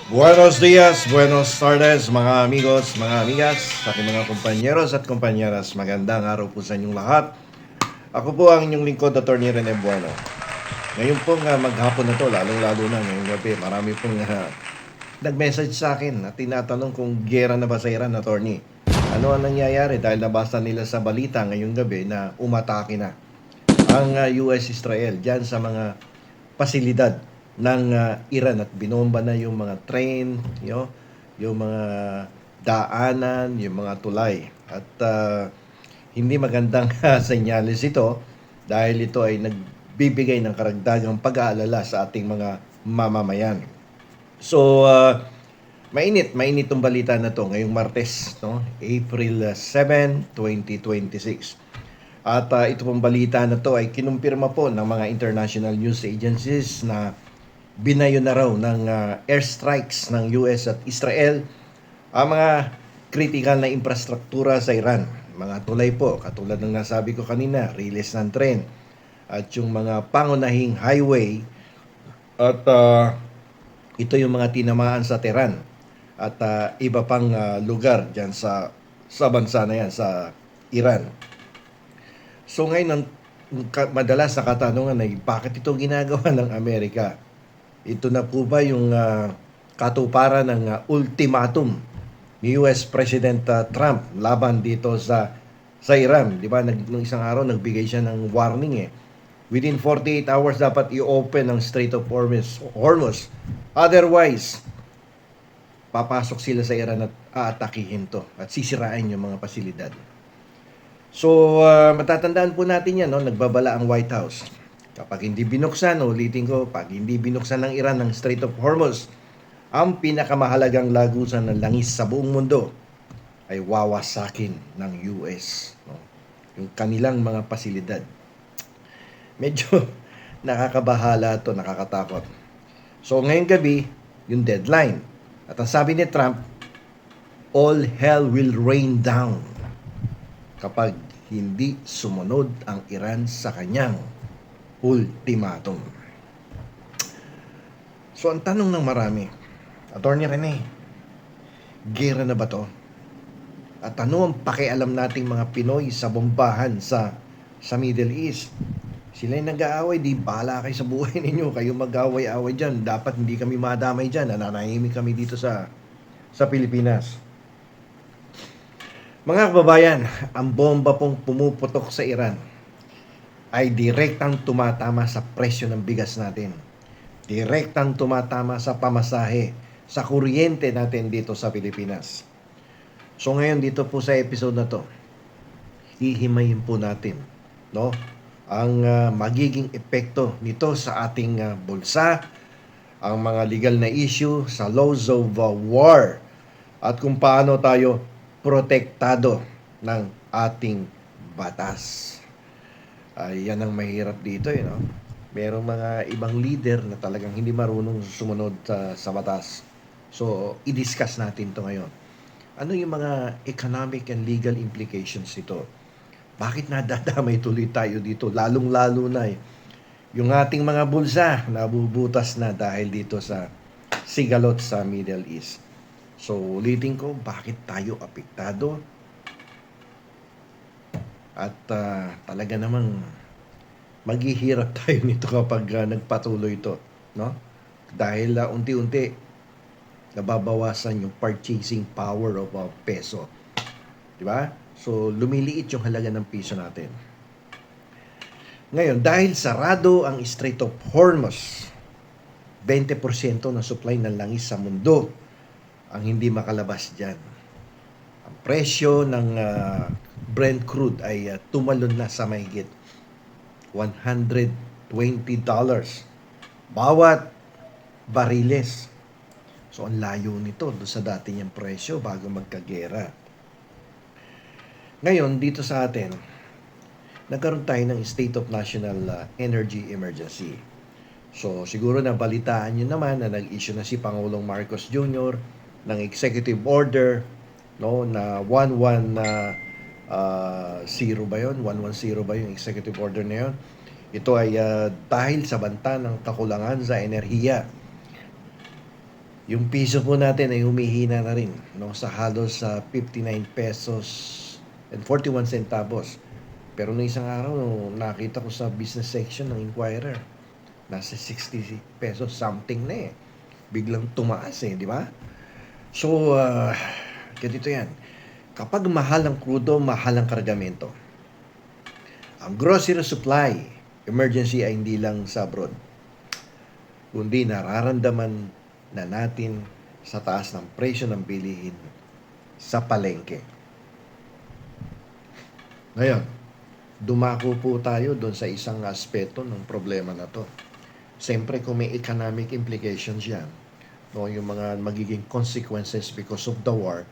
Buenos días, buenos tardes mga amigos, mga amigas, sa aking mga kumpanyeros at kumpanyeras. Magandang araw po sa inyong lahat. Ako po ang inyong lingkod, Atty. Rene Bueno. Ngayon pong maghapon na to, lalong-lalo na ngayong gabi, marami pong nag-message sa akin at tinatanong kung gera na ba sa Iran, Attorney. Ano ang nangyayari dahil nabasa nila sa balita ngayong gabi na umatake na ang US-Israel dyan sa mga pasilidad ng Iran at binomba na yung mga train, yung mga daanan, yung mga tulay. At hindi magandang senyales ito dahil ito ay nagbibigay ng karagdagang pag-aalala sa ating mga mamamayan. So, mainit tong balita na to ngayong Martes, no? April 7, 2026. At ito pong balita na to ay kinumpirma po ng mga international news agencies na binayo na raw ng airstrikes ng US at Israel ang mga critical na infrastruktura sa Iran. Mga tulay po, katulad ng nasabi ko kanina, riles ng tren at yung mga pangunahing highway at ito yung mga tinamaan sa Tehran at iba pang lugar dyan sa bansa na yan, sa Iran. So ngayon, madalas na katanungan ay bakit ito ginagawa ng Amerika? Ito na po ba yung katuparan ng ultimatum ni US President Trump laban dito sa Iran? Di ba? Nung isang araw, nagbigay siya ng warning eh. Within 48 hours dapat i-open ang Strait of Hormuz. Otherwise, papasok sila sa Iran at aatakihin to at sisirain yung mga pasilidad. So, matatandaan po natin yan, no? Nagbabala ang White House. Kapag hindi binuksan, ulitin ko, pag hindi binuksan ng Iran ng Strait of Hormuz, ang pinakamahalagang lagusan ng langis sa buong mundo ay wawasakin ng US. No? Yung kanilang mga pasilidad. Medyo nakakabahala to, nakakatakot. So, ngayong gabi, yung deadline. At ang sabi ni Trump, all hell will rain down kapag hindi sumunod ang Iran sa kanyang ultimatum. So ang tanong ng marami, Attorney Rene, gera na ba to? At ano ang pakialam nating mga Pinoy sa bombahan sa Middle East? Sila'y nag-aaway, di bahala kayo sa buhay ninyo, kayo mag-away-away dyan. Dapat hindi kami madamay dyan, nananahimik kami dito sa Pilipinas. Mga kababayan, ang bomba pong pumuputok sa Iran ay direktang tumatama sa presyo ng bigas natin. Direktang tumatama sa pamasahe, sa kuryente natin dito sa Pilipinas. So ngayon dito po sa episode na to, hihimayin po natin, no? Ang magiging epekto nito sa ating bulsa, ang mga legal na issue sa laws of war, at kung paano tayo protektado ng ating batas. Yan ang mahirap dito, no? Merong mga ibang leader na talagang hindi marunong sumunod sa batas. So, i-discuss natin to ngayon. Ano yung mga economic and legal implications nito? Bakit nadadamay tuloy tayo dito? Lalong-lalo na yung ating mga bulsa nabubutas na dahil dito sa sigalot sa Middle East. So, ulitin ko, bakit tayo apektado? At talaga namang maghihirap tayo nito kapag nagpatuloy ito, no? Dahil unti-unti nababawasan yung purchasing power of peso. Di ba? So, lumiliit yung halaga ng piso natin. Ngayon, dahil sarado ang Strait of Hormuz, 20% ng supply ng langis sa mundo ang hindi makalabas dyan. Ang presyo ng Brent crude ay tumalon na sa mahigit $120 bawat bariles. So, ang layo nito doon sa dati niyang presyo bago magkagera. Ngayon, dito sa atin, nagkaroon tayo ng State of National Energy Emergency. So, siguro nabalitaan nyo naman na nag-issue na si Pangulong Marcos Jr. ng executive order, no, na 110 ba yun? 110 ba yung executive order na yun? Ito ay dahil sa banta ng kakulangan sa enerhiya. Yung piso po natin ay humihina na rin, no, sa halos sa 59 pesos and 41 centavos. Pero nung isang araw, nakita ko sa business section ng Inquirer, nasa 60 pesos something na eh. Biglang tumaas eh, di ba? So, ganito yan. Kapag mahal ang krudo, mahal ang kargamento. Ang grocery supply, emergency ay hindi lang sa abroad, kundi nararamdaman na natin sa taas ng presyo ng bilihin sa palengke. Ngayon, dumako po tayo doon sa isang aspeto ng problema na to. Siyempre, kung may economic implications yan, no, yung mga magiging consequences because of the war,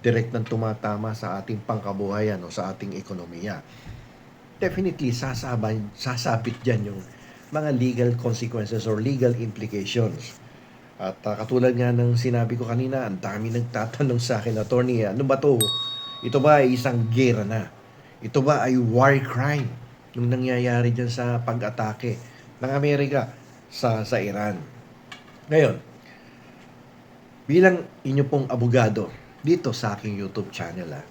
direct nang tumatama sa ating pangkabuhayan o sa ating ekonomiya. Definitely, sasabit dyan yung mga legal consequences or legal implications. At katulad nga ng sinabi ko kanina, ang dami nagtatanong sa akin, attorney, ano ba to? Ito ba ay isang gera na? Ito ba ay war crime? Yung nangyayari dyan sa pag-atake ng Amerika sa Iran. Ngayon, bilang inyo pong abogado dito sa aking YouTube channel,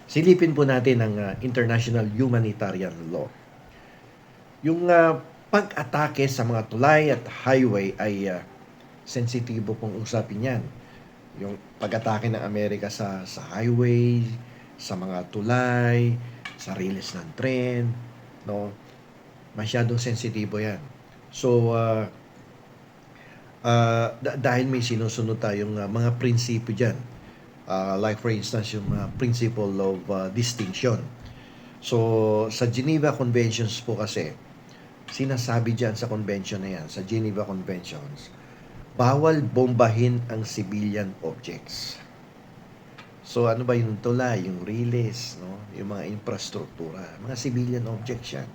silipin po natin ang international humanitarian law. Yung pag-atake sa mga tulay at highway ay sensitibo pong usapin yan. Yung pag-atake ng Amerika sa highway, sa mga tulay, sa riles ng tren, no? Masyadong sensitibo yan. So, dahil may sinusunod tayong mga prinsipyo dyan. Like for instance, yung principle of distinction. So, sa Geneva Conventions po kasi, sinasabi dyan sa convention na yan, sa Geneva Conventions, bawal bombahin ang civilian objects. So, ano ba yung tulay, yung riles, no? Yung mga infrastruktura, mga civilian objects yan.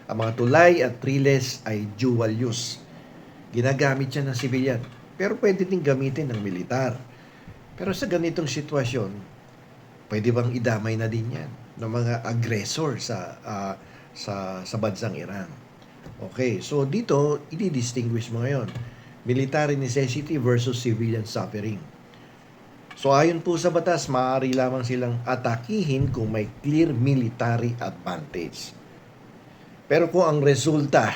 Ang mga tulay at riles ay dual use. Ginagamit yan ng civilian, pero pwede din gamitin ng militar. Pero sa ganitong sitwasyon, pwede bang idamay na din yan ng mga aggressor sa bansang Iran? Okay, so dito, i-distinguish mo ngayon. Military necessity versus civilian suffering. So ayon po sa batas, maaari lamang silang atakihin kung may clear military advantage. Pero kung ang resulta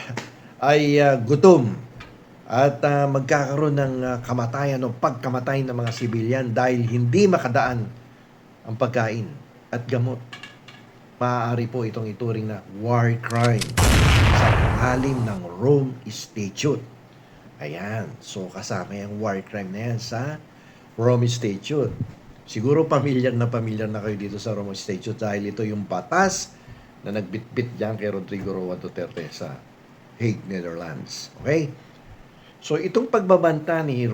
ay gutom at magkakaroon ng kamatayan o pagkamatay ng mga sibilyan dahil hindi makadaan ang pagkain at gamot, maaari po itong ituring na war crime sa ilalim ng Rome Statute. Ayan, so kasama yung war crime na yan sa Rome Statute. Siguro pamilyar na kayo dito sa Rome Statute dahil ito yung batas na nagbitbit dyan kay Rodrigo Roa Duterte sa Hague, Netherlands. Okay? So itong pagbabanta ni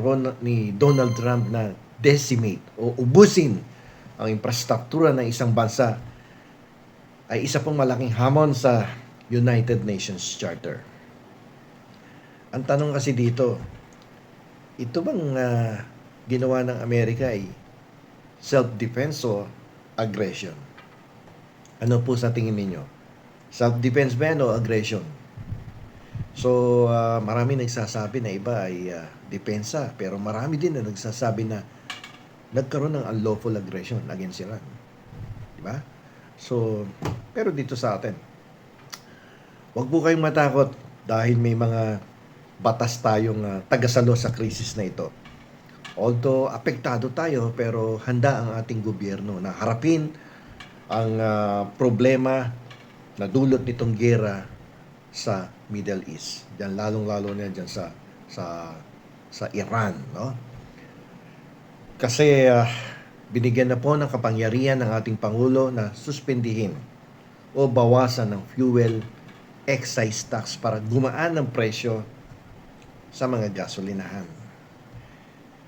Donald Trump na decimate o ubusin ang infrastruktura ng isang bansa ay isa pong malaking hamon sa United Nations Charter. Ang tanong kasi dito, ito bang ginawa ng Amerika ay self-defense o aggression? Ano po sa tingin ninyo? Self-defense ba yan o aggression? So, marami nagsasabi na iba ay depensa, pero marami din na nagsasabi na nagkaroon ng unlawful aggression against Iran. Diba? So, pero dito sa atin, wag po kayong matakot dahil may mga batas tayong tagasalo sa krisis na ito. Although apektado tayo, pero handa ang ating gobyerno na harapin ang problema na dulot nitong gera sa Middle East. Diyan lalong-lalo na diyan sa Iran, no? Kasi binigyan na po ng kapangyarihan ng ating Pangulo na suspendihin o bawasan ng fuel excise tax para gumaan ang presyo sa mga gasolinahan.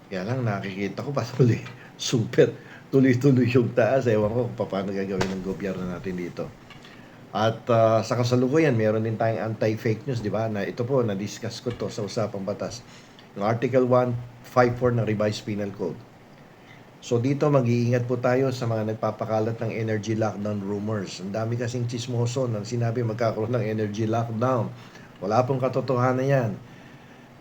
Kaya lang nakikita ko patuloy, super tuloy-tuloy yung taas. Ewan ko kung paano gagawin ng gobyerno natin dito. At sa kasalukuyan, meron din tayong anti-fake news, di ba? Na ito po, na-discuss ko to sa usapang batas. Yung Article 154 ng Revised Penal Code. So dito, mag-iingat po tayo sa mga nagpapakalat ng energy lockdown rumors. Ang dami kasing chismoso nang sinabi magkakaroon ng energy lockdown. Wala pong katotohanan yan.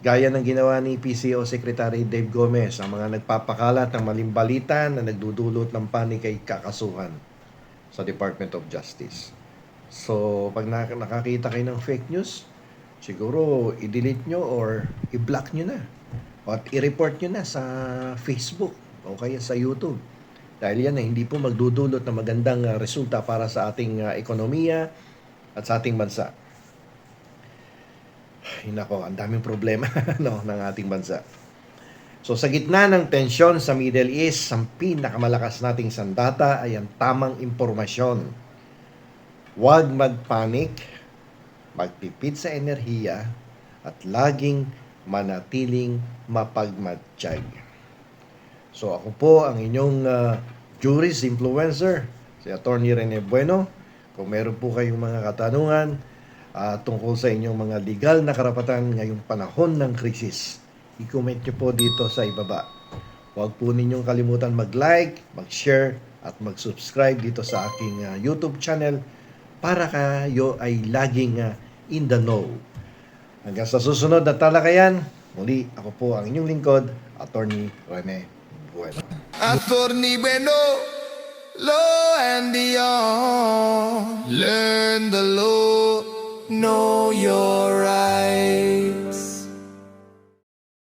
Gaya ng ginawa ni PCO Secretary Dave Gomez, ang mga nagpapakalat ng maling balita na nagdudulot ng panik ay kakasuhan sa Department of Justice. So, pag nakakita kayo ng fake news, siguro i-delete nyo or i-block nyo na. At i-report nyo na sa Facebook o kaya sa YouTube. Dahil yan ay hindi po magdudulot ng magandang resulta para sa ating ekonomiya at sa ating bansa. Ay, nako, ang daming problema no, ng ating bansa. So sa gitna ng tensyon sa Middle East, ang pinakamalakas nating sandata ay ang tamang impormasyon. Huwag magpanik, magtipid sa enerhiya, at laging manatiling mapagmatsyag. So ako po ang inyong jurist influencer, si Attorney Rene Bueno. Kung meron po kayong mga katanungan tungkol sa inyong mga legal na karapatan ngayong panahon ng krisis, i-comment nyo po dito sa ibaba. Huwag po ninyong kalimutan mag-like, mag-share, at mag-subscribe dito sa aking YouTube channel para kayo ay laging in the know. Hanggang sa susunod na talakayan, muli ako po ang inyong lingkod, Attorney Rene Bueno. Attorney Bueno, law and beyond. Learn the law, know your